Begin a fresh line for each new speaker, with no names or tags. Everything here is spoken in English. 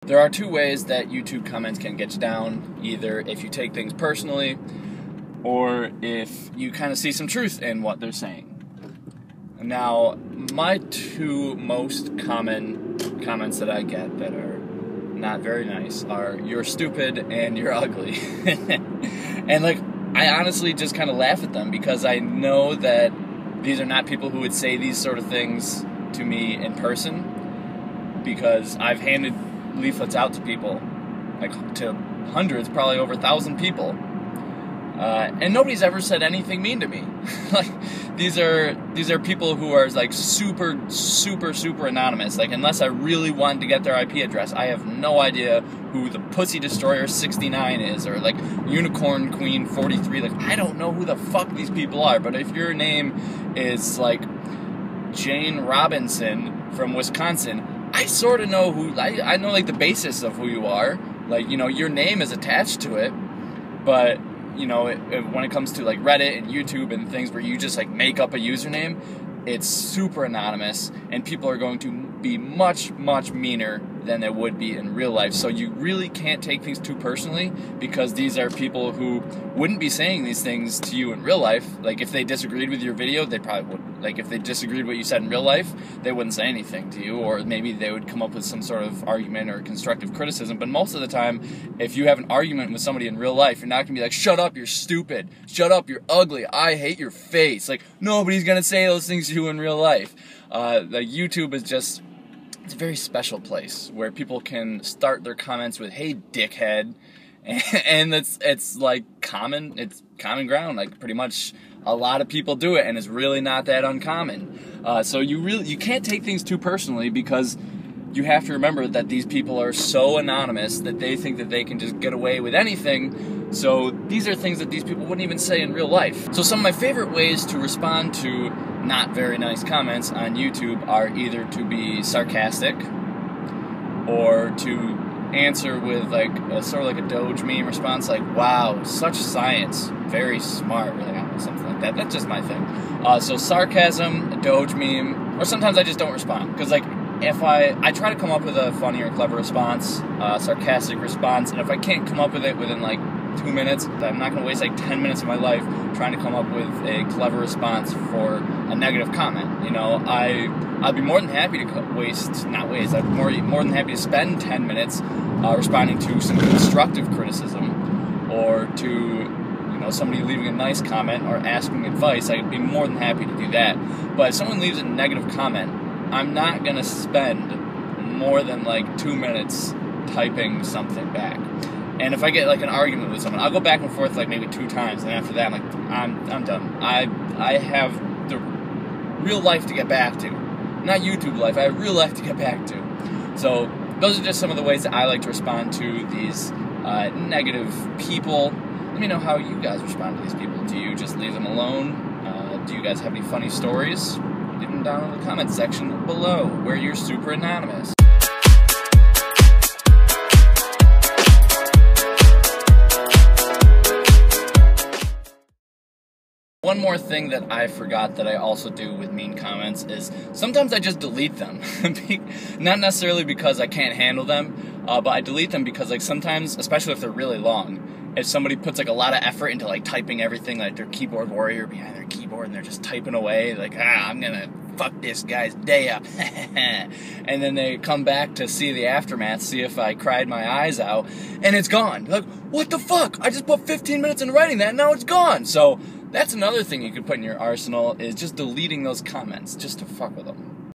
There are two ways that YouTube comments can get you down, either if you take things personally, or if you kind of see some truth in what they're saying. Now, my two most common comments that I get that are not very nice are, "You're stupid" and "You're ugly." And I honestly just kind of laugh at them, because I know that these are not people who would say these sort of things to me in person, because I've handed leaflets out to people, to hundreds, probably over 1,000 people, and nobody's ever said anything mean to me. These are people who are super anonymous. Unless I really wanted to get their IP address, I have no idea who the Pussy Destroyer 69 is, or Unicorn Queen 43. I don't know who the fuck these people are. But if your name is Jane Robinson from Wisconsin, I sort of know who. I know the basis of who you are. Your name is attached to it, but when it comes to Reddit and YouTube and things where you just make up a username, it's super anonymous, and people are going to be much meaner than they would be in real life. So you really can't take things too personally, because these are people who wouldn't be saying these things to you in real life. If they disagreed with your video, they probably would. If they disagreed with what you said in real life, they wouldn't say anything to you, or maybe they would come up with some sort of argument or constructive criticism. But most of the time, if you have an argument with somebody in real life, you're not going to be "Shut up, you're stupid. Shut up, you're ugly. I hate your face." Nobody's going to say those things to you in real life. YouTube is just... it's a very special place where people can start their comments with "Hey, dickhead," and it's common ground. Pretty much a lot of people do it, and it's really not that uncommon. So you can't take things too personally, because you have to remember that these people are so anonymous that they think that they can just get away with anything. So these are things that these people wouldn't even say in real life. So some of my favorite ways to respond to not very nice comments on YouTube are either to be sarcastic, or to answer with sort of a Doge meme response, "Wow, such science, very smart," or something like that. That's just my thing. So sarcasm, a Doge meme, or sometimes I just don't respond, because if I try to come up with a funny or clever response, sarcastic response, and if I can't come up with it within 2 minutes, I'm not going to waste 10 minutes of my life trying to come up with a clever response for a negative comment. I'd be more than happy to I'd be more than happy to spend 10 minutes responding to some constructive criticism, or to somebody leaving a nice comment or asking advice. I'd be more than happy to do that. But if someone leaves a negative comment, I'm not going to spend more than 2 minutes typing something back. And if I get an argument with someone, I'll go back and forth maybe 2 times, and after that I'm done. I have the real life to get back to, not YouTube life. I have real life to get back to. So those are just some of the ways that I like to respond to these negative people. Let me know how you guys respond to these people. Do you just leave them alone? Do you guys have any funny stories? Leave them down in the comments section below, where you're super anonymous. One more thing that I forgot that I also do with mean comments is sometimes I just delete them. Not necessarily because I can't handle them, but I delete them because sometimes, especially if they're really long, if somebody puts a lot of effort into typing everything, their keyboard warrior behind their keyboard, and they're just typing away, I'm gonna fuck this guy's day up, and then they come back to see the aftermath, see if I cried my eyes out, and it's gone. What the fuck? I just put 15 minutes into writing that, and now it's gone. So that's another thing you could put in your arsenal, is just deleting those comments, just to fuck with them.